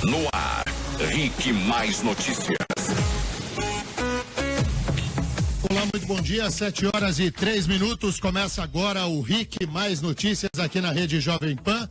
No ar, Rick Mais Notícias. Olá, muito bom dia, 7h03. Começa agora o Rick Mais Notícias aqui na Rede Jovem Pan.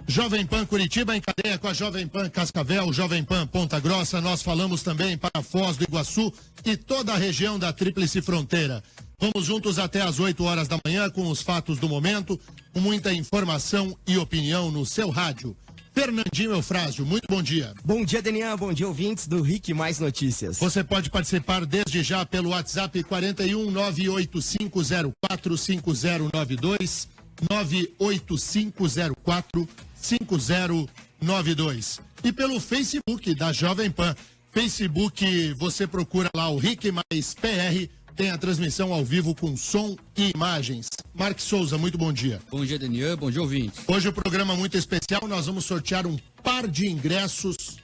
Jovem Pan Curitiba em cadeia com a Jovem Pan Cascavel, Jovem Pan Ponta Grossa. Nós falamos também para Foz do Iguaçu e toda a região da Tríplice Fronteira. Vamos juntos até às 8 horas da manhã com os fatos do momento, com muita informação e opinião no seu rádio. Fernandinho Eufrásio, muito bom dia. Bom dia, Denian. Bom dia, ouvintes do Rick Mais Notícias. Você pode participar desde já pelo WhatsApp 41 98504 5092, 98504-5092. E pelo Facebook da Jovem Pan. Facebook, você procura lá o Rick Mais PR, tem a transmissão ao vivo com som e imagens. Mark Souza, muito bom dia. Bom dia, Denian. Bom dia, ouvintes. Hoje o programa muito especial, nós vamos sortear um par de ingressos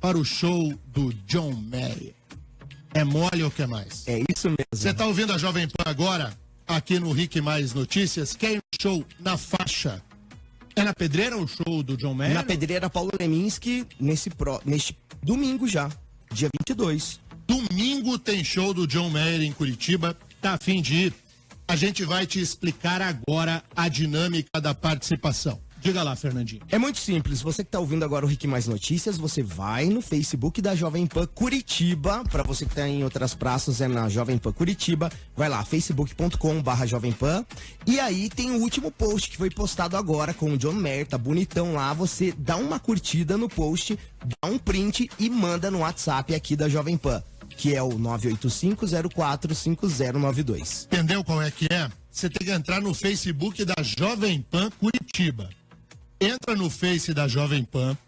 para o show do John Mayer. É mole ou que mais? É isso mesmo. Você está ouvindo a Jovem Pan agora, aqui no Rick Mais Notícias, quer um show na faixa? É na Pedreira o show do John Mayer? Na Pedreira Paulo Leminski, neste domingo já, dia 22. Domingo tem show do John Mayer em Curitiba. Tá a fim de ir? A gente vai te explicar agora a dinâmica da participação. Diga lá, Fernandinho. É muito simples. Você que está ouvindo agora o Rick Mais Notícias, você vai no Facebook da Jovem Pan Curitiba. Para você que está em outras praças, é na Jovem Pan Curitiba. Vai lá, facebook.com/Jovem Pan. E aí tem o último post que foi postado agora com o John Mayer. Tá bonitão lá. Você dá uma curtida no post, dá um print e manda no WhatsApp aqui da Jovem Pan, que é o 985045092. Entendeu qual é que é? Você tem que entrar no Facebook da Jovem Pan Curitiba. Entra no Face da Jovem Pan,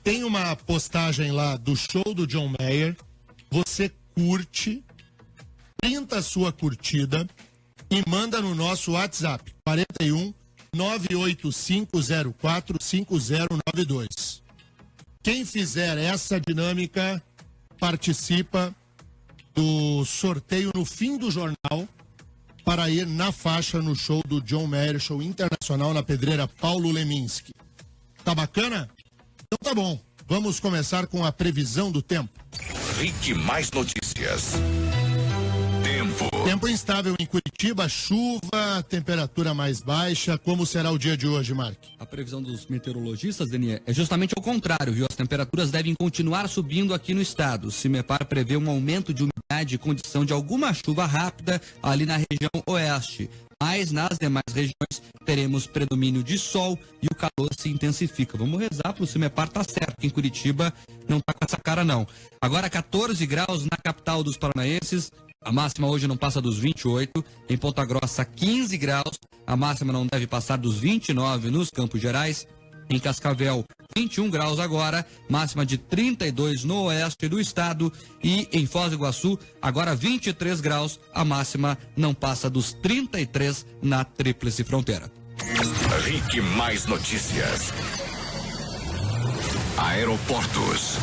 tem uma postagem lá do show do John Mayer, você curte, printa a sua curtida e manda no nosso WhatsApp, 41 985045092. Quem fizer essa dinâmica participa do sorteio no fim do jornal para ir na faixa no show do John Mayer, show internacional na Pedreira Paulo Leminski. Tá bacana? Então tá bom. Vamos começar com a previsão do tempo. Rick Mais Notícias. Tempo. Tempo instável em Curitiba, chuva, temperatura mais baixa. Como será o dia de hoje, Mark? A previsão dos meteorologistas, Denier, é justamente ao contrário, viu? As temperaturas devem continuar subindo aqui no estado. O CIMEPAR prevê um aumento de umidade e condição de alguma chuva rápida ali na região oeste. Mas nas demais regiões teremos predomínio de sol e o calor se intensifica. Vamos rezar para o CIMEPAR tá certo, que em Curitiba não tá com essa cara não. Agora 14 graus na capital dos paranaenses. A máxima hoje não passa dos 28, em Ponta Grossa 15 graus, a máxima não deve passar dos 29 nos Campos Gerais, em Cascavel 21 graus agora, máxima de 32 no oeste do estado e em Foz do Iguaçu agora 23 graus, a máxima não passa dos 33 na Tríplice Fronteira. Rick Mais Notícias. Aeroportos.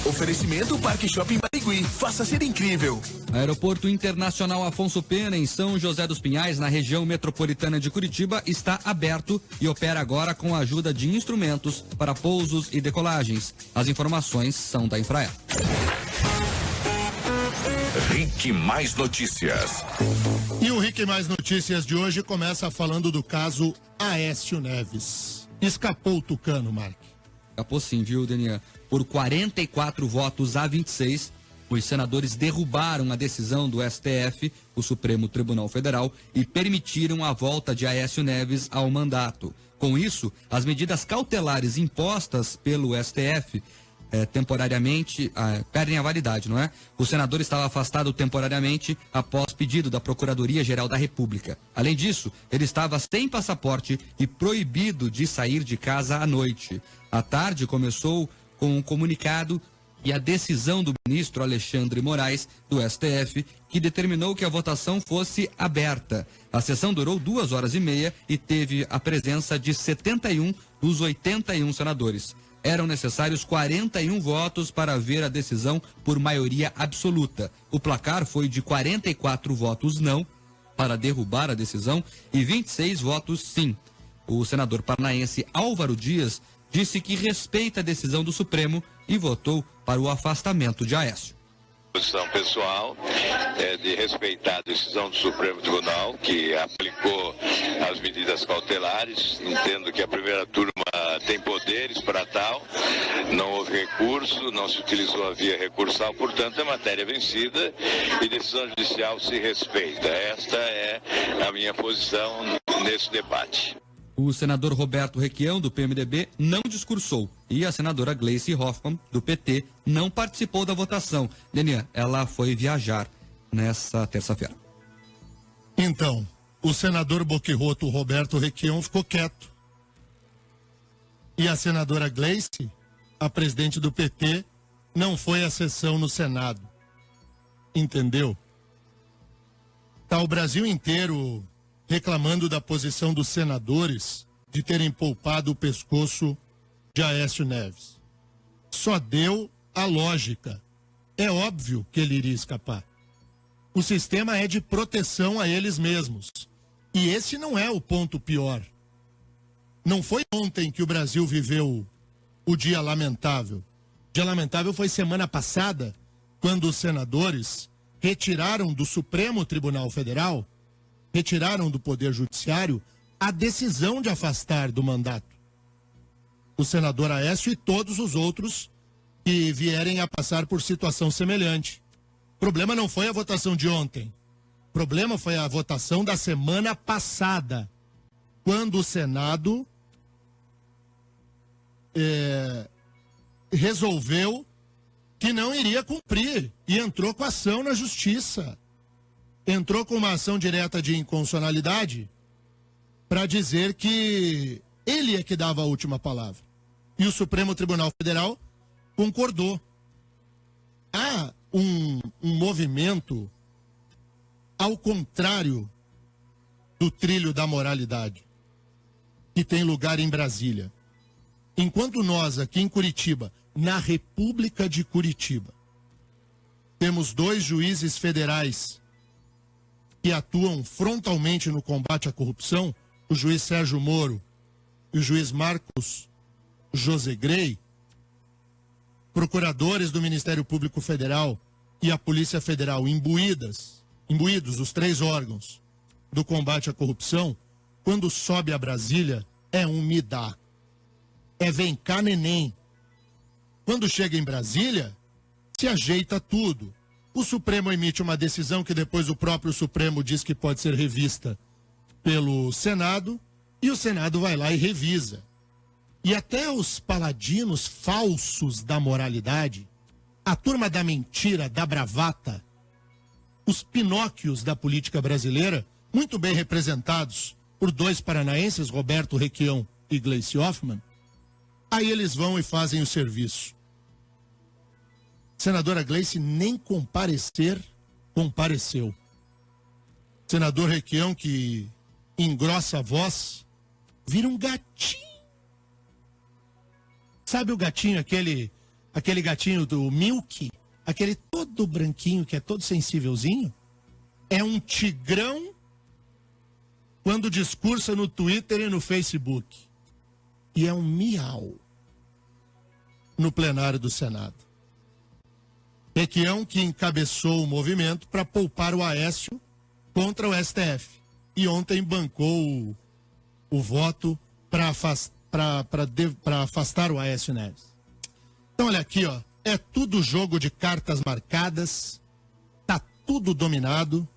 Oferecimento Parque Shopping Barigui. Faça ser incrível. Aeroporto Internacional Afonso Pena, em São José dos Pinhais, na região metropolitana de Curitiba, está aberto e opera agora com a ajuda de instrumentos para pousos e decolagens. As informações são da Infraero. Rick Mais Notícias. E o Rick Mais Notícias de hoje começa falando do caso Aécio Neves. Escapou o tucano, Mark. Escapou sim, viu, Denian? Por 44 votos a 26, os senadores derrubaram a decisão do STF, o Supremo Tribunal Federal, e permitiram a volta de Aécio Neves ao mandato. Com isso, as medidas cautelares impostas pelo STF temporariamente perdem a validade, não é? O senador estava afastado temporariamente após pedido da Procuradoria-Geral da República. Além disso, ele estava sem passaporte e proibido de sair de casa à noite. A tarde começou com um comunicado e a decisão do ministro Alexandre Moraes, do STF, que determinou que a votação fosse aberta. A sessão durou 2h30 e teve a presença de 71 dos 81 senadores. Eram necessários 41 votos para ver a decisão por maioria absoluta. O placar foi de 44 votos não para derrubar a decisão e 26 votos sim. O senador paranaense Álvaro Dias disse que respeita a decisão do Supremo e votou para o afastamento de Aécio. Posição pessoal é de respeitar a decisão do Supremo Tribunal, que aplicou as medidas cautelares. Entendo que a primeira turma tem poderes para tal, não houve recurso, não se utilizou a via recursal, portanto é matéria vencida e decisão judicial se respeita. Esta é a minha posição nesse debate. O senador Roberto Requião, do PMDB, não discursou e a senadora Gleice Hoffmann, do PT, não participou da votação. Denian, ela foi viajar nessa terça-feira. Então, o senador boquirroto Roberto Requião ficou quieto. E a senadora Gleice, a presidente do PT, não foi à sessão no Senado. Entendeu? Tá o Brasil inteiro reclamando da posição dos senadores de terem poupado o pescoço de Aécio Neves. Só deu a lógica. É óbvio que ele iria escapar. O sistema é de proteção a eles mesmos. E esse não é o ponto pior. Não foi ontem que o Brasil viveu o dia lamentável. O dia lamentável foi semana passada, quando os senadores retiraram do Supremo Tribunal Federal, retiraram do Poder Judiciário a decisão de afastar do mandato o senador Aécio e todos os outros que vierem a passar por situação semelhante. O problema não foi a votação de ontem. O problema foi a votação da semana passada, quando o Senado resolveu que não iria cumprir e entrou com ação na Justiça. Entrou com uma ação direta de inconstitucionalidade para dizer que ele é que dava a última palavra. E o Supremo Tribunal Federal concordou. Há um movimento ao contrário do trilho da moralidade, que tem lugar em Brasília. Enquanto nós aqui em Curitiba, na República de Curitiba, temos 2 juízes federais que atuam frontalmente no combate à corrupção, o juiz Sérgio Moro e o juiz Marcos José Grey, procuradores do Ministério Público Federal e a Polícia Federal imbuídos, os 3 órgãos do combate à corrupção, quando sobe a Brasília, é um me dá. É vem cá, neném. Quando chega em Brasília, se ajeita tudo. O Supremo emite uma decisão que depois o próprio Supremo diz que pode ser revista pelo Senado, e o Senado vai lá e revisa. E até os paladinos falsos da moralidade, a turma da mentira, da bravata, os Pinóquios da política brasileira, muito bem representados por 2 paranaenses, Roberto Requião e Gleice Hoffmann, aí eles vão e fazem o serviço. Senadora Gleice nem compareceu. Senador Requião, que engrossa a voz, vira um gatinho. Sabe o gatinho, aquele gatinho do Milk? Aquele todo branquinho, que é todo sensívelzinho? É um tigrão quando discursa no Twitter e no Facebook. E é um miau no plenário do Senado. Requião, que encabeçou o movimento para poupar o Aécio contra o STF. E ontem bancou o voto para afastar o Aécio Neves. Então, olha aqui, ó, é tudo jogo de cartas marcadas, tá tudo dominado,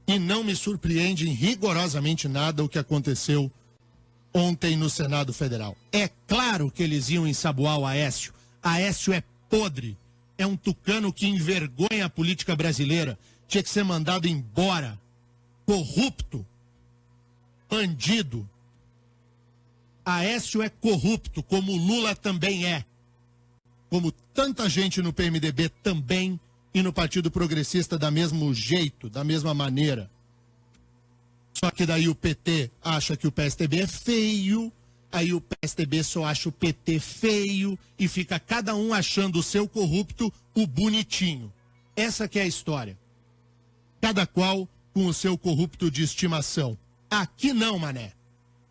e não me surpreende em rigorosamente nada o que aconteceu ontem no Senado Federal. É claro que eles iam ensaboar o Aécio. Aécio é podre. É um tucano que envergonha a política brasileira. Tinha que ser mandado embora. Corrupto. Bandido. Aécio é corrupto, como Lula também é. Como tanta gente no PMDB também e no Partido Progressista da mesmo jeito, da mesma maneira. Só que daí o PT acha que o PSDB é feio, aí o PSDB só acha o PT feio e fica cada um achando o seu corrupto o bonitinho. Essa que é a história. Cada qual com o seu corrupto de estimação. Aqui não, mané.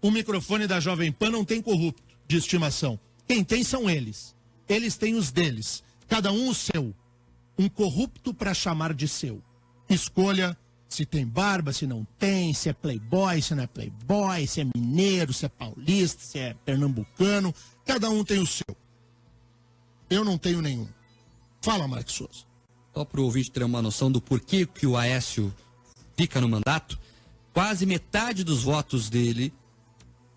O microfone da Jovem Pan não tem corrupto. de estimação. Quem tem são eles. Eles têm os deles. Cada um o seu. Um corrupto para chamar de seu. Escolha se tem barba, se não tem, se é playboy, se não é playboy, se é mineiro, se é paulista, se é pernambucano. Cada um tem o seu. Eu não tenho nenhum. Fala, Marcos Souza. Só para o ouvinte ter uma noção do porquê que o Aécio fica no mandato, quase metade dos votos dele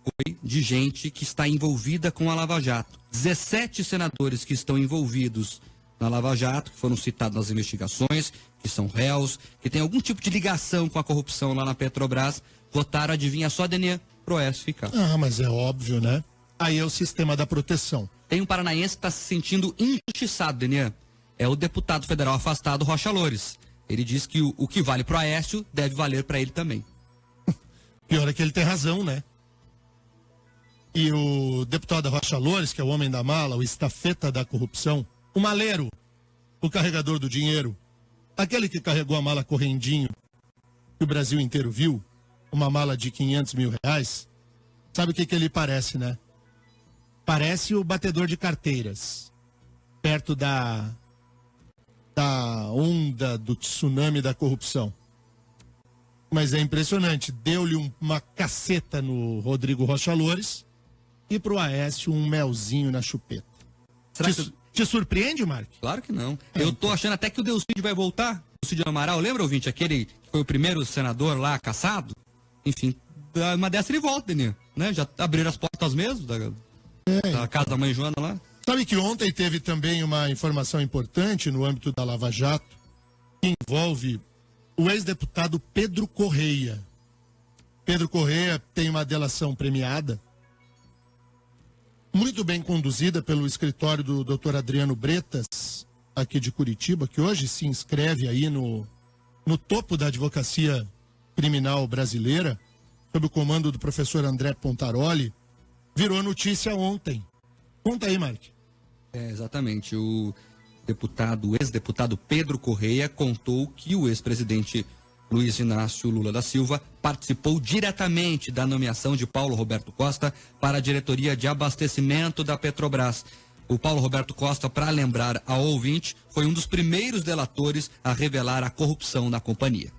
foi de gente que está envolvida com a Lava Jato. 17 senadores que estão envolvidos na Lava Jato, que foram citados nas investigações, que são réus, que tem algum tipo de ligação com a corrupção lá na Petrobras, votaram, adivinha só, Denier, pro Aécio ficar. Ah, mas é óbvio, né? Aí é o sistema da proteção. Tem um paranaense que está se sentindo injustiçado, Denier. É o deputado federal afastado Rocha Loures. Ele diz que o que vale pro Aécio deve valer para ele também. Pior é que ele tem razão, né? E o deputado Rocha Loures, que é o homem da mala, o estafeta da corrupção, o maleiro, o carregador do dinheiro, aquele que carregou a mala correndinho, que o Brasil inteiro viu, uma mala de 500 mil reais, sabe o que ele parece, né? Parece o batedor de carteiras, perto da onda do tsunami da corrupção. Mas é impressionante, deu-lhe uma caceta no Rodrigo Rocha Loures e pro Aécio um melzinho na chupeta. Te surpreende, Mark? Claro que não. Eu tô achando até que o Delcídio vai voltar. O Cid Amaral, lembra, ouvinte, aquele que foi o primeiro senador lá caçado? Enfim, uma dessa ele volta, Denier, né? Já abriram as portas mesmo da casa da mãe Joana lá. Sabe que ontem teve também uma informação importante no âmbito da Lava Jato, que envolve o ex-deputado Pedro Correia. Pedro Correia tem uma delação premiada, muito bem conduzida pelo escritório do Dr. Adriano Bretas, aqui de Curitiba, que hoje se inscreve aí no topo da advocacia criminal brasileira, sob o comando do professor André Pontaroli, virou notícia ontem. Conta aí, Mark. Exatamente. O ex-deputado Pedro Correia contou que o ex-presidente Luiz Inácio Lula da Silva participou diretamente da nomeação de Paulo Roberto Costa para a diretoria de abastecimento da Petrobras. O Paulo Roberto Costa, para lembrar ao ouvinte, foi um dos primeiros delatores a revelar a corrupção na companhia.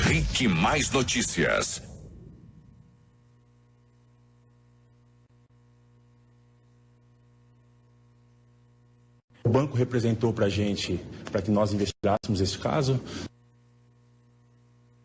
RIC Mais Notícias. O banco representou para a gente, para que nós investigássemos esse caso.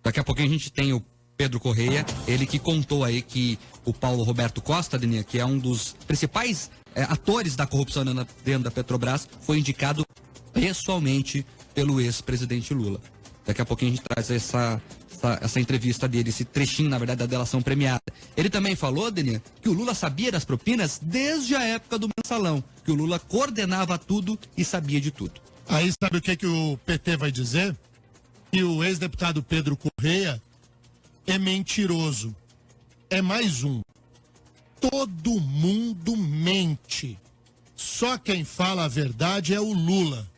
Daqui a pouquinho a gente tem o Pedro Correia, ele que contou aí que o Paulo Roberto Costa, Deninha, que é um dos principais atores da corrupção dentro da Petrobras, foi indicado pessoalmente pelo ex-presidente Lula. Daqui a pouquinho a gente traz essa entrevista dele, esse trechinho, na verdade, da delação premiada. Ele também falou, Deninha, que o Lula sabia das propinas desde a época do mensalão, que o Lula coordenava tudo e sabia de tudo. Aí sabe o que o PT vai dizer? Que o ex-deputado Pedro Correia é mentiroso. É mais um. Todo mundo mente. Só quem fala a verdade é o Lula.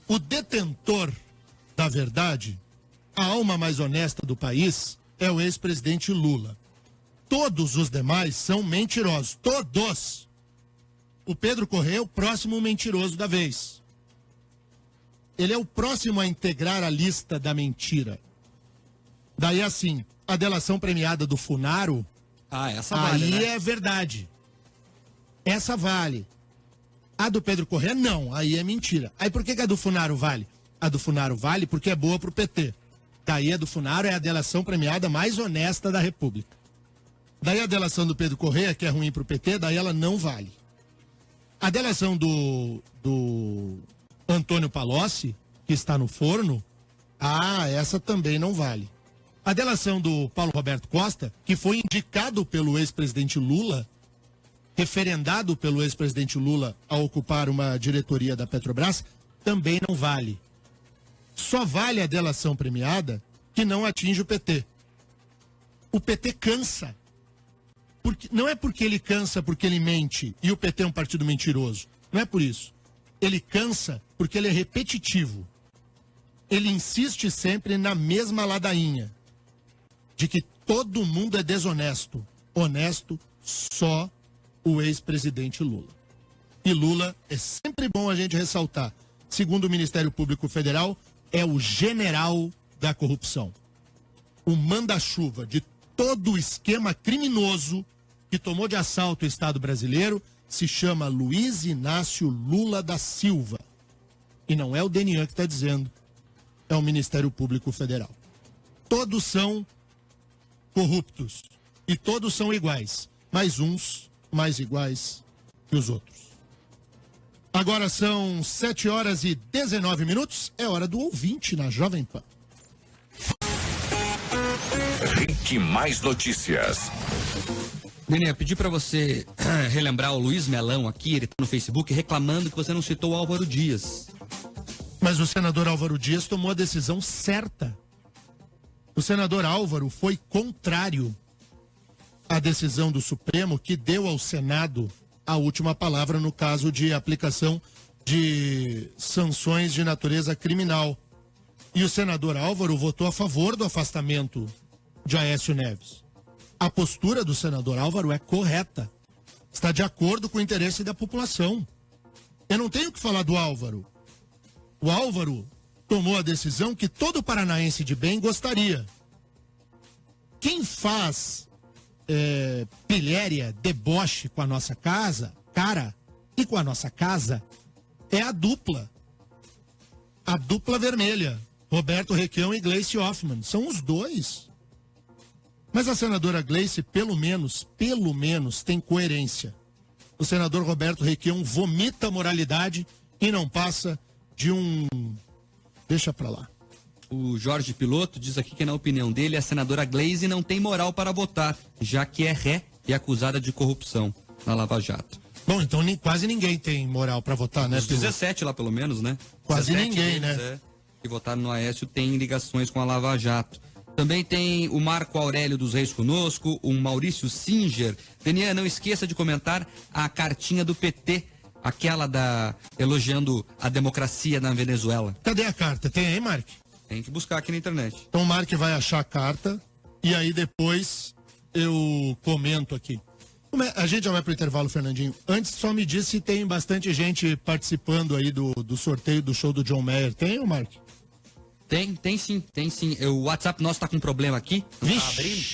O detentor da verdade, a alma mais honesta do país, é o ex-presidente Lula. Todos os demais são mentirosos. Todos. O Pedro Correia é o próximo mentiroso da vez. Ele é o próximo a integrar a lista da mentira. Daí assim, a delação premiada do Funaro, essa vale, aí né? é verdade. Essa vale. A do Pedro Correia, não. Aí é mentira. Aí por que a do Funaro vale? A do Funaro vale porque é boa pro PT. Daí a do Funaro é a delação premiada mais honesta da República. Daí a delação do Pedro Correia, que é ruim pro PT, daí ela não vale. A delação do Antônio Palocci, que está no forno, essa também não vale. A delação do Paulo Roberto Costa, que foi indicado pelo ex-presidente Lula, referendado pelo ex-presidente Lula a ocupar uma diretoria da Petrobras, também não vale. Só vale a delação premiada que não atinge o PT. O PT cansa. Não é porque ele cansa porque ele mente e o PT é um partido mentiroso. Não é por isso. Ele cansa porque ele é repetitivo. ele insiste sempre na mesma ladainha, de que todo mundo é desonesto. Honesto só o ex-presidente Lula. E Lula, é sempre bom a gente ressaltar, segundo o Ministério Público Federal, é o general da corrupção. O manda-chuva de todo o esquema criminoso que tomou de assalto o Estado brasileiro se chama Luiz Inácio Lula da Silva. E não é o DENIAN que está dizendo, é o Ministério Público Federal. Todos são corruptos e todos são iguais, mas uns mais iguais que os outros. Agora são 7h19, é hora do ouvinte na Jovem Pan. Rick Mais Notícias. Nenê, pedi para você relembrar o Luiz Melão aqui, ele tá no Facebook reclamando que você não citou o Álvaro Dias. Mas o senador Álvaro Dias tomou a decisão certa. O senador Álvaro foi contrário à decisão do Supremo que deu ao Senado a última palavra no caso de aplicação de sanções de natureza criminal. E o senador Álvaro votou a favor do afastamento de Aécio Neves. A postura do senador Álvaro é correta. Está de acordo com o interesse da população. Eu não tenho que falar do Álvaro. O Álvaro tomou a decisão que todo paranaense de bem gostaria. Quem faz pilhéria, deboche com a nossa cara e com a nossa casa é a dupla vermelha, Roberto Requião e Gleice Hoffmann, são os dois. Mas a senadora Gleice, pelo menos, tem coerência. O senador Roberto Requião vomita a moralidade e não passa de um... Deixa pra lá. O Jorge Piloto diz aqui que, na opinião dele, a senadora Gleice não tem moral para votar, já que é ré e acusada de corrupção na Lava Jato. Bom, então quase ninguém tem moral para votar, né? Os 17 lá, pelo menos, né? Quase ninguém, deles, né? Que votaram no Aécio tem ligações com a Lava Jato. Também tem o Marco Aurélio dos Reis conosco, o Maurício Singer. Denian, não esqueça de comentar a cartinha do PT, aquela elogiando a democracia na Venezuela. Cadê a carta? Tem aí, Mark? Tem que buscar aqui na internet. Então o Mark vai achar a carta e aí depois eu comento aqui. A gente já vai pro intervalo, Fernandinho. Antes, só me diz se tem bastante gente participando aí do sorteio do show do John Mayer. Tem, Mark? Tem sim. O WhatsApp nosso tá com problema aqui. Não tá abrindo,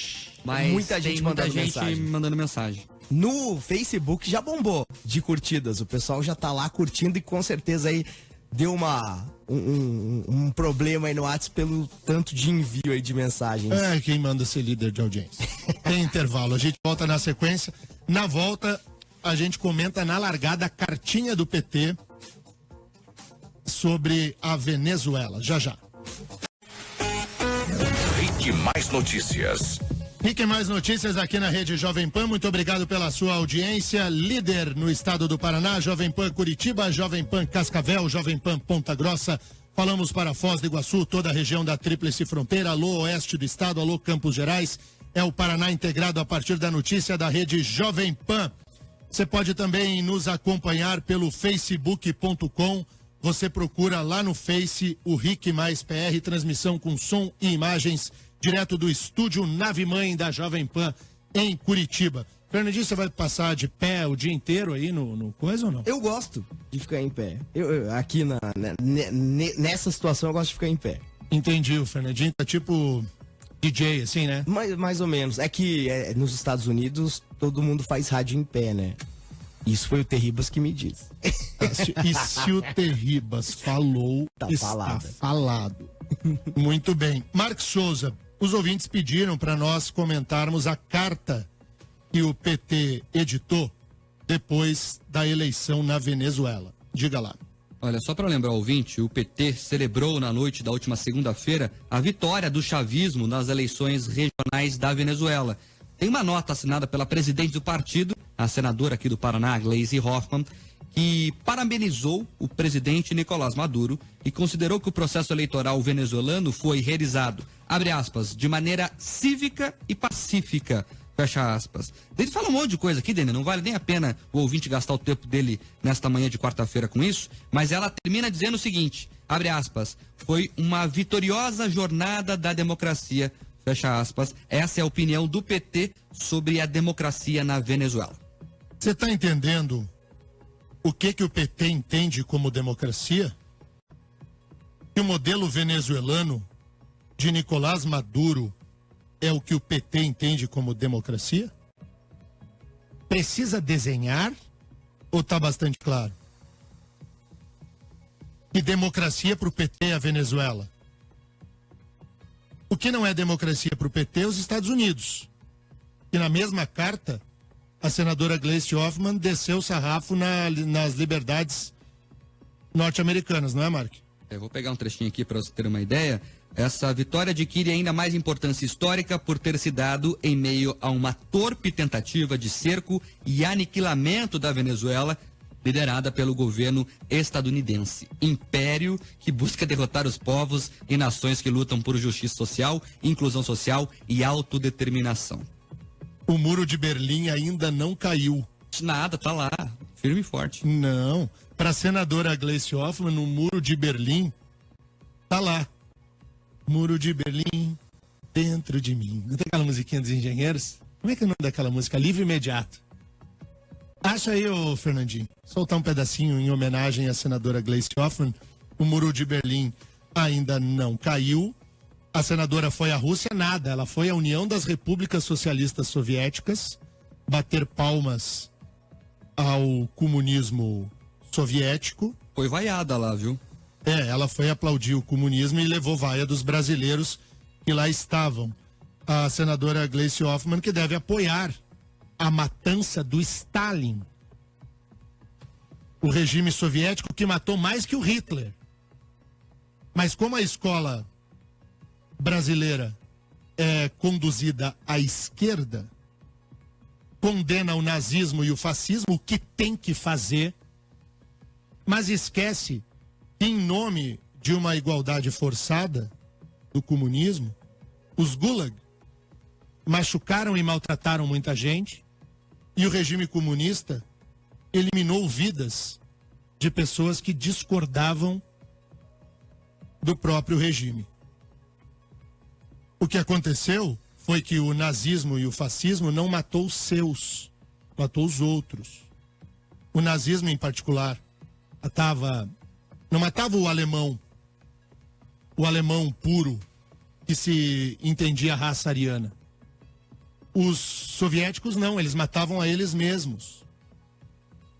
mas muita gente mandando mensagem. No Facebook já bombou de curtidas. O pessoal já tá lá curtindo e com certeza aí deu um problema aí no WhatsApp pelo tanto de envio aí de mensagens. É, quem manda ser líder de audiência. Tem intervalo, a gente volta na sequência. Na volta, a gente comenta na largada a cartinha do PT sobre a Venezuela. Já. Rick Mais Notícias. Rick Mais Notícias aqui na Rede Jovem Pan. Muito obrigado pela sua audiência. Líder no estado do Paraná, Jovem Pan Curitiba, Jovem Pan Cascavel, Jovem Pan Ponta Grossa. Falamos para Foz do Iguaçu, toda a região da Tríplice Fronteira. Alô, oeste do estado, alô, Campos Gerais. É o Paraná integrado a partir da notícia da Rede Jovem Pan. Você pode também nos acompanhar pelo facebook.com. Você procura lá no Face o Rick Mais PR, transmissão com som e imagens direto do estúdio Nave Mãe da Jovem Pan em Curitiba. Fernandinho, você vai passar de pé o dia inteiro aí no coisa ou não? Eu gosto de ficar em pé. Eu aqui nessa situação eu gosto de ficar em pé. Entendi, o Fernandinho tá tipo DJ, assim, né? Mais ou menos. É que nos Estados Unidos todo mundo faz rádio em pé, né? Isso foi o Terribas que me disse. E se o Terribas falou, está falado. Muito bem. Marcos Souza, os ouvintes pediram para nós comentarmos a carta que o PT editou depois da eleição na Venezuela. Diga lá. Olha, só para lembrar o ouvinte, o PT celebrou na noite da última segunda-feira a vitória do chavismo nas eleições regionais da Venezuela. Tem uma nota assinada pela presidente do partido, a senadora aqui do Paraná, Gleice Hoffmann, que parabenizou o presidente Nicolás Maduro e considerou que o processo eleitoral venezuelano foi realizado, abre aspas, de maneira cívica e pacífica, fecha aspas. Ele fala um monte de coisa aqui, Dene, não vale nem a pena o ouvinte gastar o tempo dele nesta manhã de quarta-feira com isso, mas ela termina dizendo o seguinte: abre aspas, foi uma vitoriosa jornada da democracia, fecha aspas. Essa é a opinião do PT sobre a democracia na Venezuela. Você está entendendo o que o PT entende como democracia? Que o modelo venezuelano de Nicolás Maduro é o que o PT entende como democracia? Precisa desenhar ou está bastante claro? Que democracia para o PT é a Venezuela? O que não é democracia para o PT é os Estados Unidos. E na mesma carta, a senadora Gleisi Hoffmann desceu o sarrafo nas liberdades norte-americanas, não é, Mark? Eu vou pegar um trechinho aqui para você ter uma ideia. Essa vitória adquire ainda mais importância histórica por ter se dado em meio a uma torpe tentativa de cerco e aniquilamento da Venezuela, liderada pelo governo estadunidense. Império que busca derrotar os povos e nações que lutam por justiça social, inclusão social e autodeterminação. O muro de Berlim ainda não caiu. Nada, tá lá, firme e forte. Não. Para a senadora Gleisi Hoffmann, o muro de Berlim tá lá. Muro de Berlim, dentro de mim. Não tem aquela musiquinha dos engenheiros? Como é que é o nome daquela música? Livre Imediato. Acha aí, ô Fernandinho, soltar um pedacinho em homenagem à senadora Gleisi Hoffmann. O muro de Berlim ainda não caiu. A senadora foi à Rússia, nada. Ela foi à União das Repúblicas Socialistas Soviéticas bater palmas ao comunismo soviético. Foi vaiada lá, viu? Ela foi aplaudir o comunismo e levou vaia dos brasileiros que lá estavam. A senadora Gleisi Hoffmann, que deve apoiar a matança do Stalin, o regime soviético que matou mais que o Hitler. Mas como a escola brasileira é conduzida à esquerda, condena o nazismo e o fascismo, o que tem que fazer, mas esquece que, em nome de uma igualdade forçada do comunismo, os Gulag machucaram e maltrataram muita gente, e o regime comunista eliminou vidas de pessoas que discordavam do próprio regime. O que aconteceu foi que o nazismo e o fascismo não matou os seus, matou os outros. O nazismo, em particular, não matava o alemão puro, que se entendia a raça ariana. Os soviéticos não, eles matavam a eles mesmos.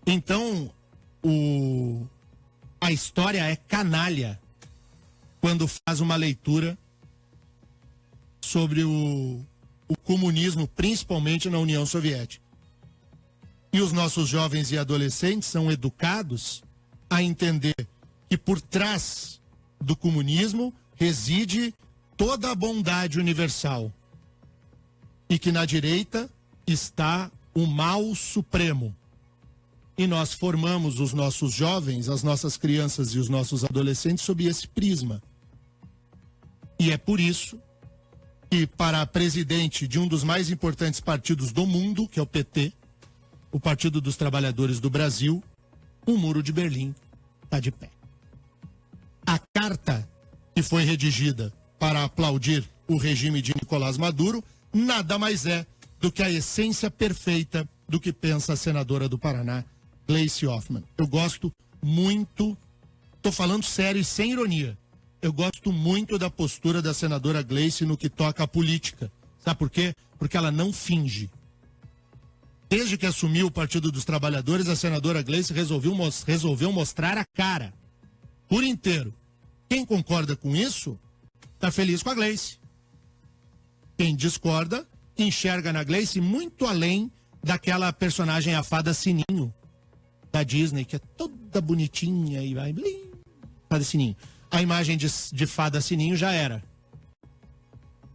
Então, a história é canalha quando faz uma leitura sobre o comunismo, principalmente na União Soviética. E os nossos jovens e adolescentes são educados a entender que por trás do comunismo reside toda a bondade universal e que na direita está o mal supremo. E nós formamos os nossos jovens, as nossas crianças e os nossos adolescentes sob esse prisma. E é por isso que, para presidente de um dos mais importantes partidos do mundo, que é o PT, o Partido dos Trabalhadores do Brasil, o Muro de Berlim está de pé. A carta que foi redigida para aplaudir o regime de Nicolás Maduro nada mais é do que a essência perfeita do que pensa a senadora do Paraná, Gleisi Hoffmann. Eu gosto muito, estou falando sério e sem ironia, eu gosto muito da postura da senadora Gleisi no que toca à política. Sabe por quê? Porque ela não finge. Desde que assumiu o Partido dos Trabalhadores, a senadora Gleisi resolveu mostrar a cara por inteiro. Quem concorda com isso, está feliz com a Gleisi. Quem discorda, enxerga na Gleisi muito além daquela personagem, a Fada Sininho, da Disney, que é toda bonitinha e vai... Blim, Fada Sininho. A imagem de Fada Sininho já era.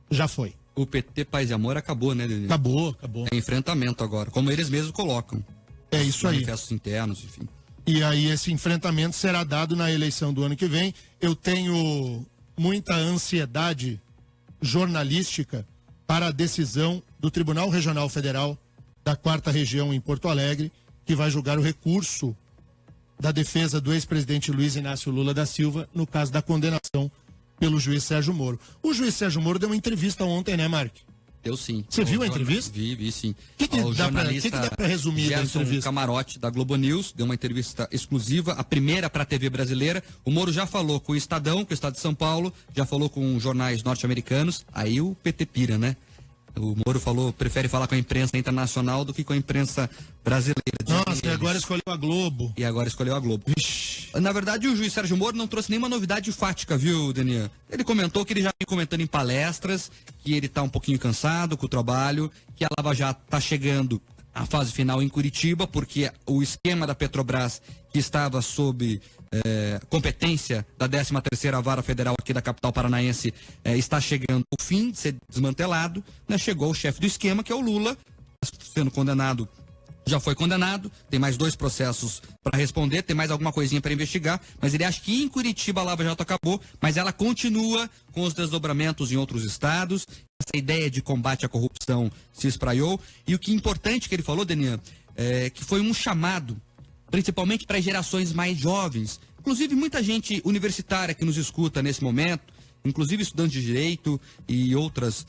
Já foi. O PT Paz e Amor acabou, né, Dede? Acabou. É enfrentamento agora, como eles mesmos colocam. É isso aí. Manifestos internos, enfim. E aí esse enfrentamento será dado na eleição do ano que vem. Eu tenho muita ansiedade jornalística para a decisão do Tribunal Regional Federal da 4ª Região em Porto Alegre, que vai julgar o recurso da defesa do ex-presidente Luiz Inácio Lula da Silva no caso da condenação pelo juiz Sérgio Moro. O juiz Sérgio Moro deu uma entrevista ontem, né, Mark? Eu sim. Você viu a entrevista? Vi sim. O que dá pra resumir da Gerson entrevista? Camarote, da Globo News, deu uma entrevista exclusiva, a primeira para a TV brasileira. O Moro já falou com o Estadão, com o Estado de São Paulo, já falou com jornais norte-americanos. Aí o PT pira, né? O Moro prefere falar com a imprensa internacional do que com a imprensa brasileira. Nossa, e agora escolheu a Globo. Vixe. Na verdade, o juiz Sérgio Moro não trouxe nenhuma novidade fática, viu, Daniel? Ele comentou que ele já vem comentando em palestras, que ele tá um pouquinho cansado com o trabalho, que a Lava Jato tá chegando à fase final em Curitiba, porque o esquema da Petrobras, que estava sob competência da 13ª Vara Federal aqui da capital paranaense, está chegando ao fim de ser desmantelado, né? Chegou o chefe do esquema, que é o Lula, sendo condenado. Já foi condenado, tem mais 2 processos para responder, tem mais alguma coisinha para investigar, mas ele acha que em Curitiba a Lava Jato acabou, mas ela continua com os desdobramentos em outros estados. Essa ideia de combate à corrupção se espraiou. E o que é importante que ele falou, Denian, é que foi um chamado, principalmente para as gerações mais jovens, inclusive muita gente universitária que nos escuta nesse momento, inclusive estudantes de direito e outras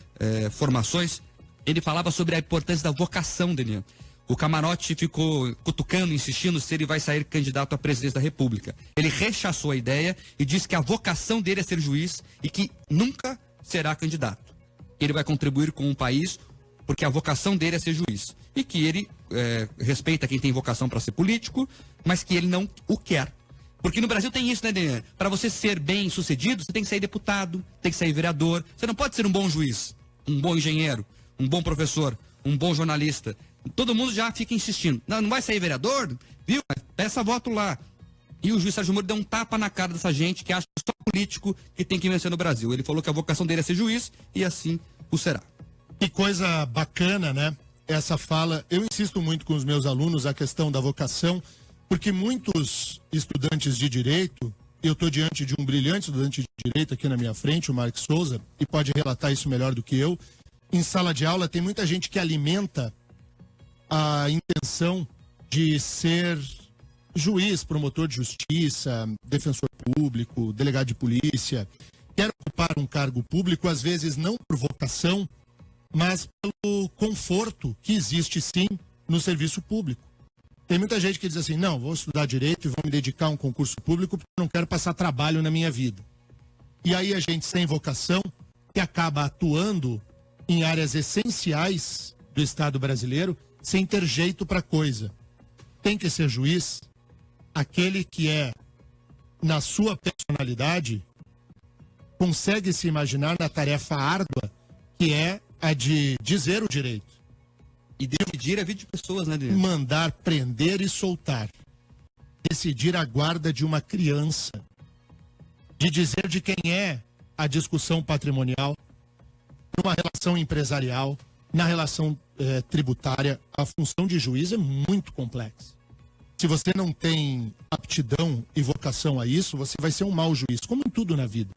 formações. Ele falava sobre a importância da vocação, Denian. O Camarote ficou cutucando, insistindo se ele vai sair candidato à presidência da República. Ele rechaçou a ideia e disse que a vocação dele é ser juiz e que nunca será candidato. Ele vai contribuir com o país porque a vocação dele é ser juiz. E que ele respeita quem tem vocação para ser político, mas que ele não o quer. Porque no Brasil tem isso, né, Daniel? Para você ser bem sucedido, você tem que ser deputado, tem que ser vereador. Você não pode ser um bom juiz, um bom engenheiro, um bom professor, um bom jornalista. Todo mundo já fica insistindo. Não vai sair vereador? Viu? Peça voto lá. E o juiz Sérgio Moro deu um tapa na cara dessa gente que acha que só político que tem que vencer no Brasil. Ele falou que a vocação dele é ser juiz e assim o será. Que coisa bacana, né? Essa fala. Eu insisto muito com os meus alunos a questão da vocação, porque muitos estudantes de direito, eu estou diante de um brilhante estudante de direito aqui na minha frente, o Mark Souza, e pode relatar isso melhor do que eu. Em sala de aula tem muita gente que alimenta a intenção de ser juiz, promotor de justiça, defensor público, delegado de polícia, quer ocupar um cargo público, às vezes não por vocação, mas pelo conforto que existe sim no serviço público. Tem muita gente que diz assim, não, vou estudar direito e vou me dedicar a um concurso público porque eu não quero passar trabalho na minha vida. E aí a gente sem vocação, que acaba atuando em áreas essenciais do Estado brasileiro, sem ter jeito para coisa. Tem que ser juiz aquele que na sua personalidade, consegue se imaginar na tarefa árdua que é a de dizer o direito. E decidir a vida de pessoas, né, Daniel? Mandar, prender e soltar. Decidir a guarda de uma criança. De dizer de quem é a discussão patrimonial, numa relação empresarial, na relação tributária. A função de juiz é muito complexa. Se você não tem aptidão e vocação a isso, você vai ser um mau juiz, como em tudo na vida.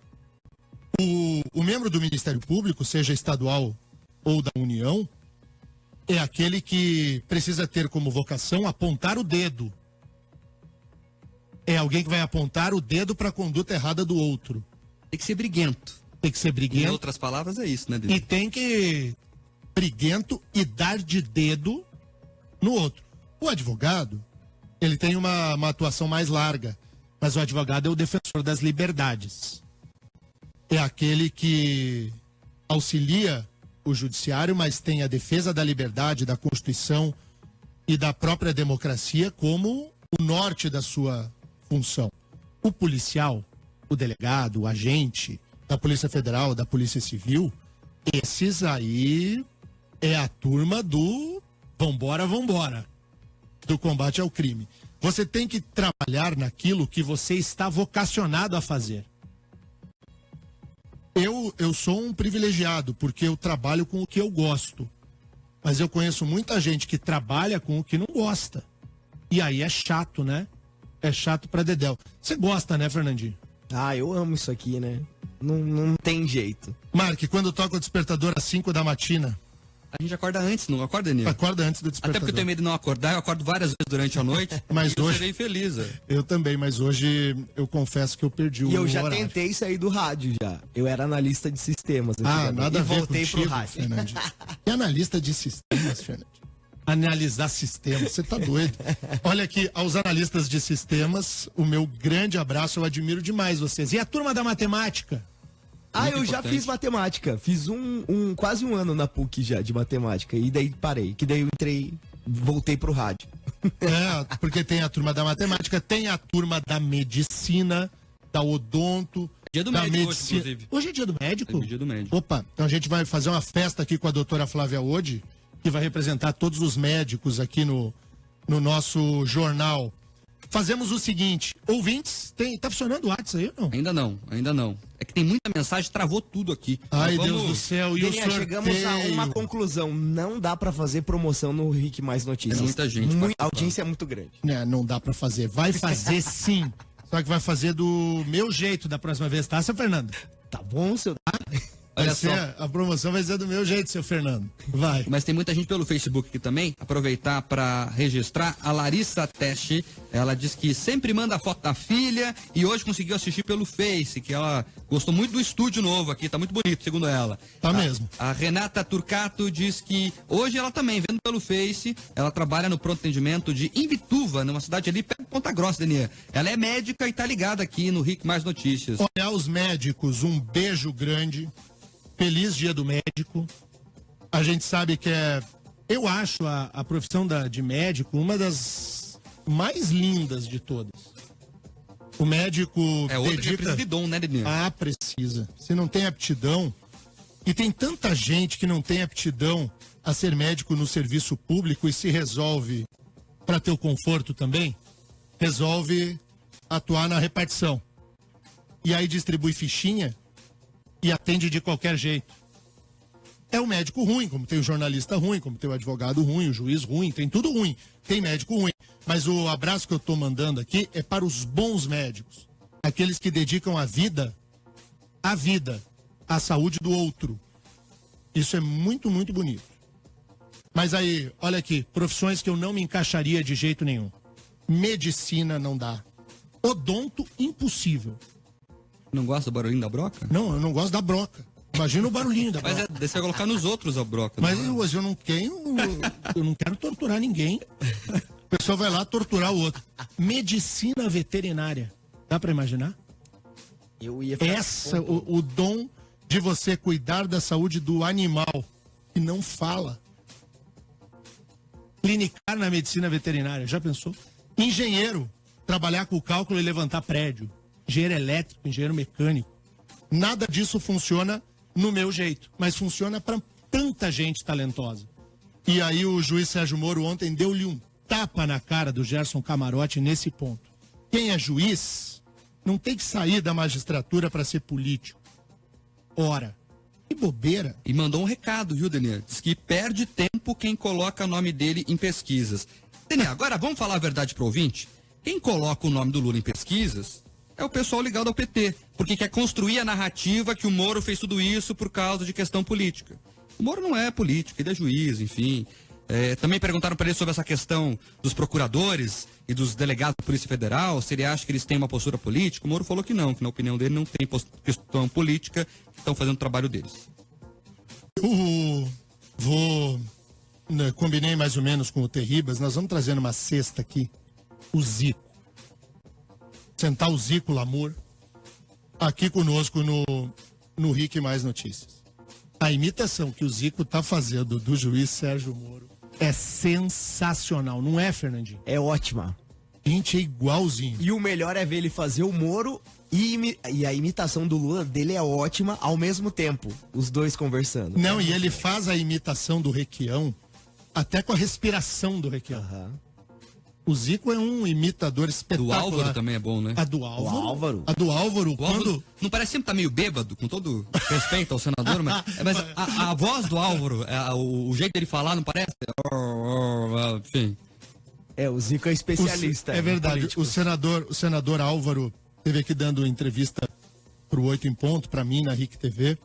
O membro do Ministério Público, seja estadual ou da União, é aquele que precisa ter como vocação apontar o dedo. É alguém que vai apontar o dedo para a conduta errada do outro. Tem que ser briguento. Tem que ser briguento. Em outras palavras, é isso, né, Daniel? E tem que briguento e dar de dedo no outro. O advogado, ele tem uma atuação mais larga, mas o advogado é o defensor das liberdades. É aquele que auxilia o judiciário, mas tem a defesa da liberdade, da Constituição e da própria democracia como o norte da sua função. O policial, o delegado, o agente da Polícia Federal, da Polícia Civil, esses aí é a turma do vambora, do combate ao crime. Você tem que trabalhar naquilo que você está vocacionado a fazer. Eu sou um privilegiado, porque eu trabalho com o que eu gosto. Mas eu conheço muita gente que trabalha com o que não gosta. E aí é chato, né? É chato pra dedéu. Você gosta, né, Fernandinho? Ah, eu amo isso aqui, né? Não tem jeito. Mark, quando toca o despertador às 5 da matina, A gente acorda antes, não acorda, Daniel? Acorda antes do despertador. Até porque eu tenho medo de não acordar, eu acordo várias vezes durante a noite. Mas e hoje... você vem feliz. Eu também, mas hoje eu confesso que eu perdi o E eu já horário. tentei sair do rádio já. Eu era analista de sistemas. Nada e a ver voltei contigo, pro rádio. Fernandinho. E analista de sistemas, Fernandinho? Analisar sistemas, você tá doido. Olha aqui, aos analistas de sistemas, o meu grande abraço, eu admiro demais vocês. E a turma da matemática? Eu já importante. fiz matemática. Fiz quase um ano na PUC já de matemática. E daí parei. Que daí eu voltei pro rádio. Porque tem a turma da matemática, tem a turma da medicina, da odonto. Dia do da médico hoje, inclusive. Hoje é dia do médico? É dia do médico. Opa, então a gente vai fazer uma festa aqui com a doutora Flávia Ode, que vai representar todos os médicos aqui no nosso jornal. Fazemos o seguinte, ouvintes, tá funcionando o WhatsApp aí ou não? Ainda não. É que tem muita mensagem, travou tudo aqui. Ai, Mas Deus do céu, e o Daniel, sorteio? chegamos a uma conclusão. Não dá pra fazer promoção no Rick Mais Notícias. É muita gente A audiência é muito grande. Não dá pra fazer. Vai fazer sim. Só que vai fazer do meu jeito da próxima vez, tá, seu Fernando? Tá bom, seu... Olha só. A promoção vai ser do meu jeito, seu Fernando. Vai. Mas tem muita gente pelo Facebook aqui também. Aproveitar para registrar. A Larissa Teste, ela diz que sempre manda foto da filha e hoje conseguiu assistir pelo Face, que ela gostou muito do estúdio novo aqui, tá muito bonito, segundo ela. Tá mesmo. A Renata Turcato diz que hoje ela também, vendo pelo Face, ela trabalha no pronto atendimento de Imbituva, numa cidade ali perto de Ponta Grossa, Daniel. Ela é médica e tá ligada aqui no Rick Mais Notícias. Olha, aos médicos, um beijo grande. Feliz Dia do Médico. A gente sabe que eu acho a profissão de médico uma das mais lindas de todas. O médico É outra que precisa de dom, né, Daniel? precisa. Se não tem aptidão, e tem tanta gente que não tem aptidão a ser médico no serviço público e se resolve, para ter o conforto também, resolve atuar na repartição. E aí distribui fichinha e atende de qualquer jeito. É o médico ruim, como tem o jornalista ruim, como tem o advogado ruim, o juiz ruim, tem tudo ruim. Tem médico ruim. Mas o abraço que eu tô mandando aqui é para os bons médicos. Aqueles que dedicam a vida à saúde do outro. Isso é muito, muito bonito. Mas aí, olha aqui, profissões que eu não me encaixaria de jeito nenhum. Medicina não dá. Odonto, impossível. Não gosta do barulhinho da broca? Não, eu não gosto da broca. Imagina o barulhinho da broca. Mas você vai colocar nos outros a broca. Mas não é? hoje eu não quero torturar ninguém. A pessoa vai lá torturar o outro. Medicina veterinária. Dá pra imaginar? Eu ia ficar... O dom de você cuidar da saúde do animal que não fala. Clinicar na medicina veterinária, já pensou? Engenheiro, trabalhar com cálculo e levantar prédio. Engenheiro elétrico, engenheiro mecânico. Nada disso funciona no meu jeito, mas funciona para tanta gente talentosa. E aí o juiz Sérgio Moro ontem deu-lhe um tapa na cara do Gerson Camarote nesse ponto. Quem é juiz não tem que sair da magistratura para ser político. Ora, que bobeira. E mandou um recado, viu, Daniel? Diz que perde tempo quem coloca o nome dele em pesquisas. Daniel, agora vamos falar a verdade pro ouvinte? Quem coloca o nome do Lula em pesquisas é o pessoal ligado ao PT, porque quer construir a narrativa que o Moro fez tudo isso por causa de questão política. O Moro não é político, ele é juiz, enfim. Também perguntaram para ele sobre essa questão dos procuradores e dos delegados da Polícia Federal, se ele acha que eles têm uma postura política. O Moro falou que na opinião dele não tem questão política, que estão fazendo o trabalho deles. Eu vou... combinei mais ou menos com o Terribas, nós vamos trazer numa cesta aqui o Zico. Sentar o Zico Lamour aqui conosco no Rick Mais Notícias. A imitação que o Zico tá fazendo do juiz Sérgio Moro é sensacional, não é, Fernandinho? É ótima. Gente, é igualzinho. E o melhor é ver ele fazer o Moro e a imitação do Lula dele é ótima ao mesmo tempo. Os dois conversando. Não, e ele faz a imitação do Requião até com a respiração do Requião. O Zico é um imitador Do espetacular. Álvaro também é bom, né? A do Álvaro? O Álvaro? A do Álvaro, O Álvaro quando... não parece sempre tá meio bêbado, com todo respeito ao senador, mas a voz do Álvaro, o jeito dele falar não parece? Enfim. O Zico é especialista. É verdade. político. O senador Álvaro esteve aqui dando entrevista pro 8 em Ponto, para mim, na RIC TV.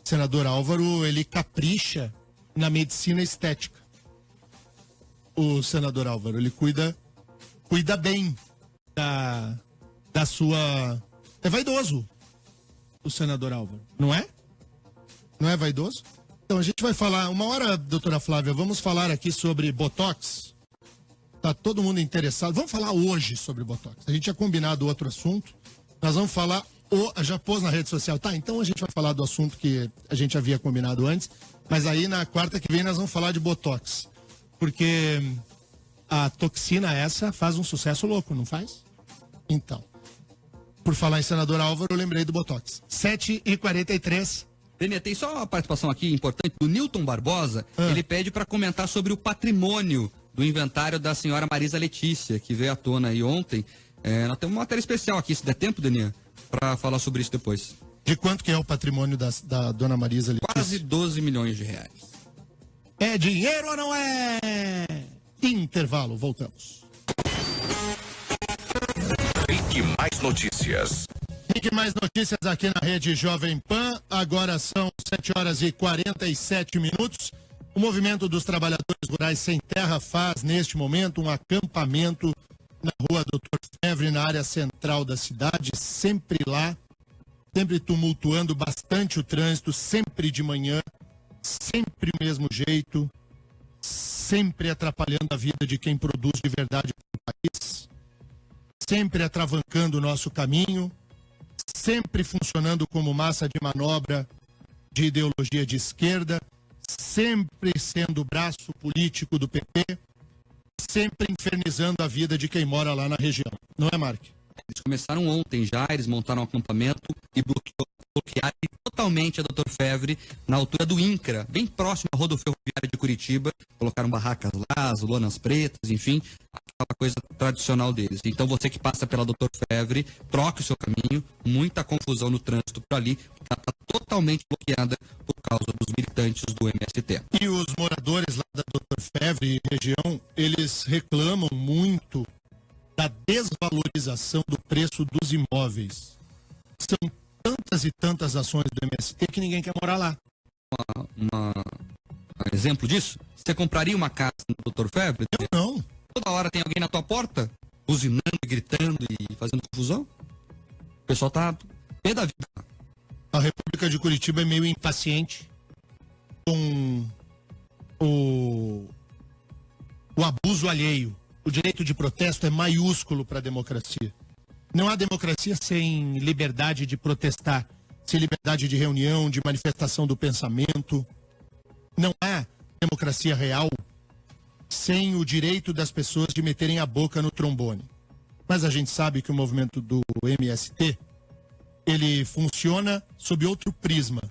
O senador Álvaro, ele capricha na medicina estética. O senador Álvaro, ele cuida bem da sua... É vaidoso, o senador Álvaro, não é? Não é vaidoso? Então a gente vai falar, uma hora, doutora Flávia, vamos falar aqui sobre Botox. Tá todo mundo interessado. Vamos falar hoje sobre Botox. A gente tinha combinado outro assunto. Nós vamos falar, já pôs na rede social. Tá, então a gente vai falar do assunto que a gente havia combinado antes. Mas aí na quarta que vem nós vamos falar de Botox. Porque a toxina essa faz um sucesso louco, não faz? Então, por falar em senador Álvaro, eu lembrei do Botox. 7h43. Denia, tem só uma participação aqui importante do Newton Barbosa. Ele pede para comentar sobre o patrimônio do inventário da senhora Marisa Letícia, que veio à tona aí ontem. Nós temos uma matéria especial aqui, se der tempo, Denia, para falar sobre isso depois. De quanto que é o patrimônio da dona Marisa Letícia? Quase 12 milhões de reais. É dinheiro ou não é? Intervalo, voltamos. Rick Mais Notícias. Rick Mais Notícias aqui na rede Jovem Pan. Agora são 7h47. O Movimento dos Trabalhadores Rurais Sem Terra faz, neste momento, um acampamento na rua Doutor Fevre, na área central da cidade, sempre lá, sempre tumultuando bastante o trânsito, sempre de manhã, sempre o mesmo jeito, sempre atrapalhando a vida de quem produz de verdade para o país, sempre atravancando o nosso caminho, sempre funcionando como massa de manobra de ideologia de esquerda, sempre sendo o braço político do PP, sempre infernizando a vida de quem mora lá na região. Não é, Mark? Eles começaram ontem já, eles montaram um acampamento e bloquearam totalmente a Doutor Fevre na altura do INCRA, bem próximo à rodoferroviária de Curitiba. Colocaram barracas lá, as lonas pretas, enfim, aquela coisa tradicional deles. Então você que passa pela Doutor Fevre, troque o seu caminho, muita confusão no trânsito por ali, está totalmente bloqueada por causa dos militantes do MST. E os moradores lá da Doutor Fevre e região, eles reclamam muito da desvalorização do preço dos imóveis. São tantas e tantas ações do MST que ninguém quer morar lá. Um exemplo disso? Você compraria uma casa no Doutor Fevre? Eu não. Toda hora tem alguém na tua porta, buzinando, gritando e fazendo confusão? O pessoal tá pé da vida. A República de Curitiba é meio impaciente com o abuso alheio. O direito de protesto é maiúsculo para a democracia. Não há democracia sem liberdade de protestar, sem liberdade de reunião, de manifestação do pensamento. Não há democracia real sem o direito das pessoas de meterem a boca no trombone. Mas a gente sabe que o movimento do MST, ele funciona sob outro prisma.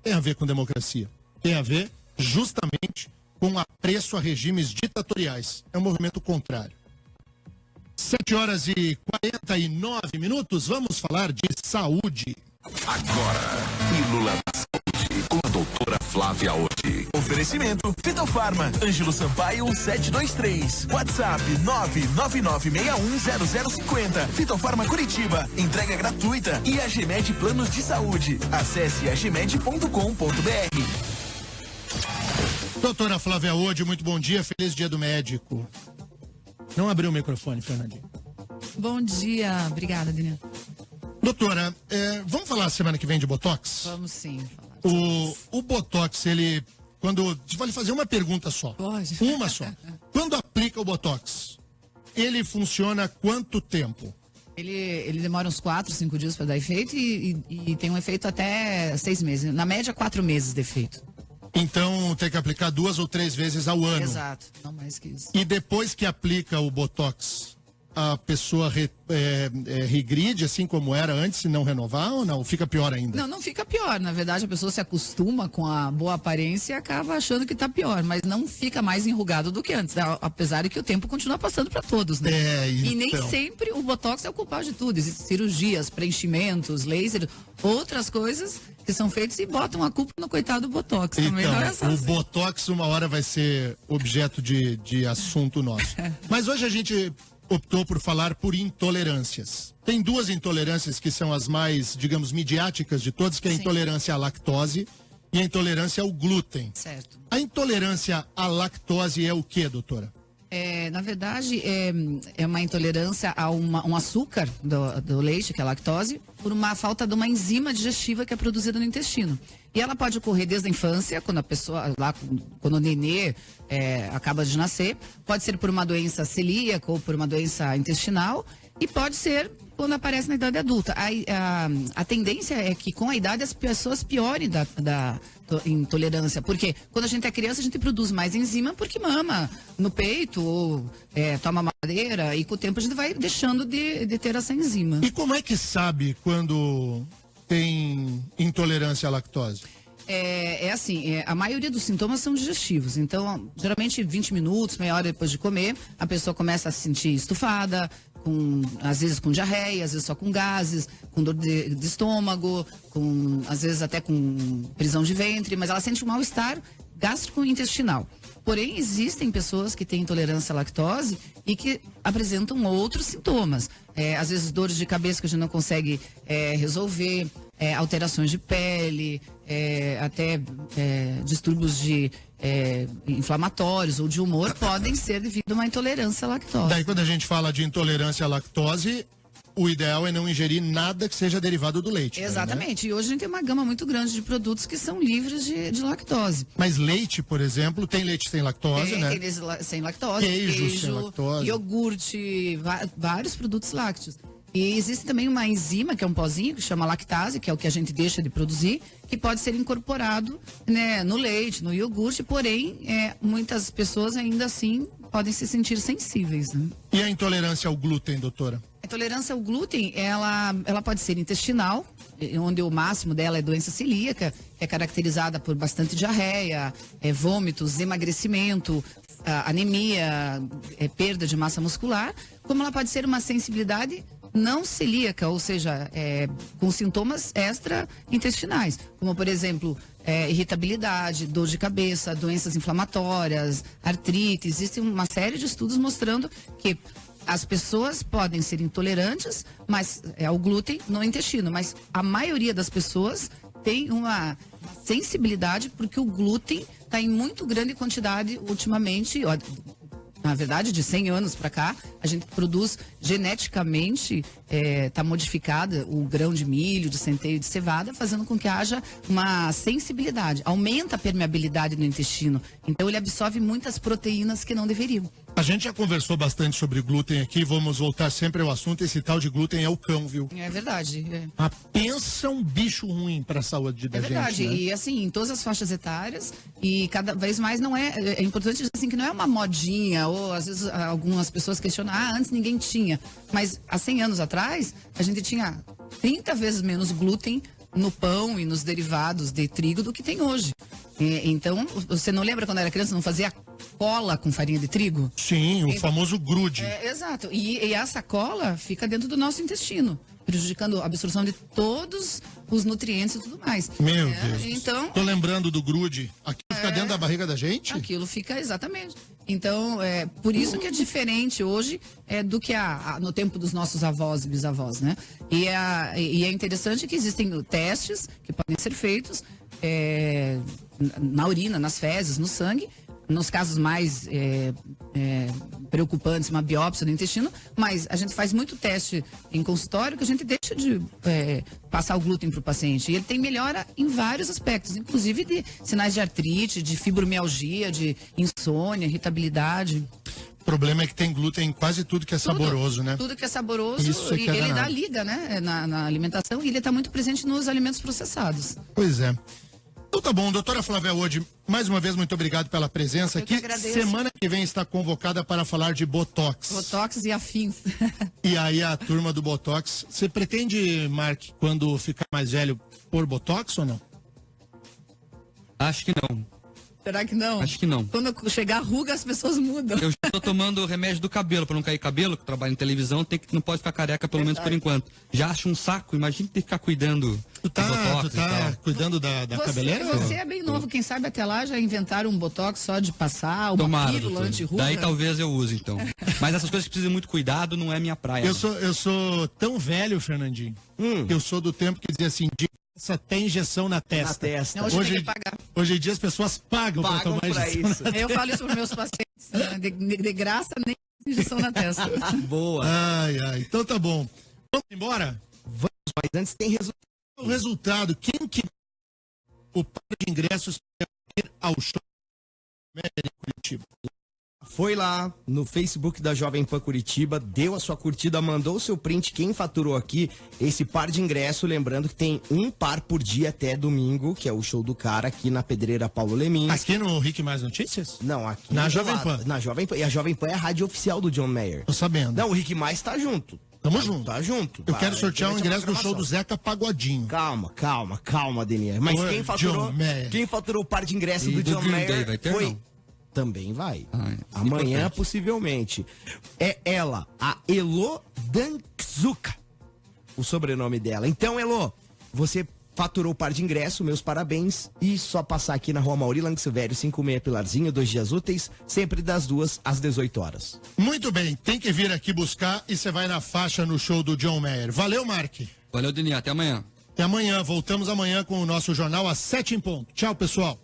Tem a ver com democracia. Tem a ver justamente com apreço a regimes ditatoriais. É um movimento contrário. 7h49, vamos falar de saúde. Agora, Pílula da Saúde com a doutora Flávia Odi. Oferecimento Fitofarma, Ângelo Sampaio 1723. WhatsApp 999610050. Fitofarma Curitiba, entrega gratuita. E AGMed Planos de Saúde. Acesse agmed.com.br. Doutora Flávia Odi, muito bom dia, feliz dia do médico. Não abriu o microfone, Fernandinho. Bom dia, obrigada, Daniel. Doutora, vamos falar semana que vem de Botox? Vamos sim. O Botox, ele, quando, vale fazer uma pergunta só. Pode. Uma só. Quando aplica o Botox, ele funciona quanto tempo? Ele demora uns 4, 5 dias para dar efeito e tem um efeito até 6 meses. Na média, 4 meses de efeito. Então tem que aplicar 2 ou 3 vezes ao ano. Exato, não mais que isso. E depois que aplica o Botox, a pessoa regride assim como era antes, se não renovar, ou não? Fica pior ainda? Não fica pior. Na verdade, a pessoa se acostuma com a boa aparência e acaba achando que tá pior, mas não fica mais enrugado do que antes, apesar de que o tempo continua passando para todos, né? E nem sempre o Botox é o culpado de tudo. Existem cirurgias, preenchimentos, laser, outras coisas que são feitas e botam a culpa no coitado do Botox. Também então, não é só o assim. Botox uma hora vai ser objeto de assunto nosso. Mas hoje a gente optou por falar por intolerâncias. Tem 2 intolerâncias que são as mais, digamos, midiáticas de todas, que é a intolerância à lactose E a intolerância ao glúten. Certo. A intolerância à lactose é o que, doutora? Na verdade, é uma intolerância a um açúcar do leite, que é a lactose, por uma falta de uma enzima digestiva que é produzida no intestino. E ela pode ocorrer desde a infância, quando a pessoa, quando o nenê acaba de nascer, pode ser por uma doença celíaca ou por uma doença intestinal, e pode ser quando aparece na idade adulta. A tendência é que com a idade as pessoas piorem da intolerância, porque quando a gente é criança a gente produz mais enzima porque mama no peito ou toma madeira, e com o tempo a gente vai deixando de ter essa enzima. E como é que sabe quando tem intolerância à lactose? A maioria dos sintomas são digestivos. Então, geralmente 20 minutos, meia hora depois de comer, a pessoa começa a se sentir estufada, às vezes com diarreia, às vezes só com gases, com dor de estômago, às vezes até com prisão de ventre, mas ela sente um mal-estar gástrico-intestinal. Porém, existem pessoas que têm intolerância à lactose e que apresentam outros sintomas. Às vezes dores de cabeça que a gente não consegue resolver, alterações de pele, até distúrbios inflamatórios ou de humor podem ser devido a uma intolerância à lactose. Daí quando a gente fala de intolerância à lactose, o ideal é não ingerir nada que seja derivado do leite. Exatamente. Né? E hoje a gente tem uma gama muito grande de produtos que são livres de lactose. Mas leite, por exemplo, tem leite sem lactose, né? Tem sem lactose, queijo sem lactose, iogurte, vários produtos lácteos. E existe também uma enzima, que é um pozinho, que chama lactase, que é o que a gente deixa de produzir, que pode ser incorporado, né, no leite, no iogurte, porém, muitas pessoas ainda assim podem se sentir sensíveis. Né? E a intolerância ao glúten, doutora? A intolerância ao glúten, ela pode ser intestinal, onde o máximo dela é doença celíaca, que é caracterizada por bastante diarreia, vômitos, emagrecimento, anemia, perda de massa muscular, como ela pode ser uma sensibilidade não celíaca, ou seja, com sintomas extra-intestinais, como por exemplo, irritabilidade, dor de cabeça, doenças inflamatórias, artrite. Existe uma série de estudos mostrando que as pessoas podem ser intolerantes ao glúten no intestino, mas a maioria das pessoas tem uma sensibilidade porque o glúten está em muito grande quantidade ultimamente. Na verdade, de 100 anos para cá, a gente produz geneticamente, está modificada o grão de milho, de centeio, de cevada, fazendo com que haja uma sensibilidade. Aumenta a permeabilidade do intestino. Então, ele absorve muitas proteínas que não deveriam. A gente já conversou bastante sobre glúten aqui, vamos voltar sempre ao assunto. Esse tal de glúten é o cão, viu? É verdade. Mas pensa um bicho ruim para a saúde da gente. É verdade, né? E assim, em todas as faixas etárias, e cada vez mais não é importante dizer assim que não é uma modinha, ou às vezes algumas pessoas questionam, antes ninguém tinha. Mas há 100 anos atrás, a gente tinha 30 vezes menos glúten no pão e nos derivados de trigo do que tem hoje. Então, você não lembra quando era criança, não fazia cola com farinha de trigo? Sim, o famoso grude. Exato. E essa cola fica dentro do nosso intestino, prejudicando a absorção de todos os nutrientes e tudo mais. Meu Deus. Então, tô lembrando do grude. Aquilo fica dentro da barriga da gente? Aquilo fica, exatamente. Então, por isso que é diferente hoje do que no tempo dos nossos avós e bisavós, né? E é interessante que existem testes que podem ser feitos na urina, nas fezes, no sangue, nos casos mais preocupantes, uma biópsia do intestino, mas a gente faz muito teste em consultório que a gente deixa de passar o glúten para o paciente. E ele tem melhora em vários aspectos, inclusive de sinais de artrite, de fibromialgia, de insônia, irritabilidade. O problema é que tem glúten em quase tudo que é saboroso, né? Tudo que é saboroso, Isso e ele dá liga, né, na alimentação, e ele está muito presente nos alimentos processados. Pois é. Então tá bom, doutora Flávia Wode, mais uma vez muito obrigado pela presença aqui. Semana que vem está convocada para falar de Botox. Botox e afins. E aí a turma do Botox, você pretende, Mark, quando ficar mais velho, pôr Botox ou não? Acho que não. Será que não? Acho que não. Quando chegar a ruga, as pessoas mudam. Eu já tô tomando remédio do cabelo, pra não cair cabelo, que eu trabalho em televisão, não pode ficar careca, pelo menos por enquanto. Já acho um saco, imagina ter que ficar cuidando. Tu tá cuidando da cabeleira? Você é bem novo, quem sabe até lá já inventaram um Botox só de passar, uma pílula anti-ruga. Daí talvez eu use, então. Mas essas coisas que precisam muito cuidado, não é minha praia. Eu sou tão velho, Fernandinho, que eu sou do tempo que dizia assim, de Essa tem injeção na testa. Na testa. Não, hoje tem que pagar. Hoje em dia as pessoas pagam para tomar injeção. isso. Eu falo isso para meus pacientes. Né? De graça, nem injeção na testa. Boa. Ai. Então tá bom. Vamos embora? Vamos, mas antes tem resultado. O resultado, quem que o par de ingressos para ir ao show em Curitiba? Foi lá no Facebook da Jovem Pan Curitiba, deu a sua curtida, mandou o seu print, quem faturou aqui esse par de ingresso, lembrando que tem um par por dia até domingo, que é o show do cara aqui na Pedreira Paulo Lemin. Aqui no Rick Mais Notícias? Não, aqui na do Jovem lado, Pan. Na Jovem Pan. E a Jovem Pan é a rádio oficial do John Mayer. Tô sabendo. Não, o Rick Mais tá junto. Tamo junto. Tá junto. Eu quero sortear o ingresso do show do Zeca Pagodinho. Calma, Denier. Mas quem faturou o par de ingressos E do John Green Mayer Day vai ter, foi... não? Também vai. Amanhã, importante. Possivelmente. É ela, a Elo Dankzuka, o sobrenome dela. Então, Elo, você faturou o par de ingresso, meus parabéns. E só passar aqui na Rua Mauri Langsilvério, 56 Pilarzinho, 2 dias úteis, sempre das 2 às 18 horas. Muito bem, tem que vir aqui buscar e você vai na faixa no show do John Mayer. Valeu, Mark. Valeu, Denis. Até amanhã. Até amanhã. Voltamos amanhã com o nosso jornal às 7 em ponto. Tchau, pessoal.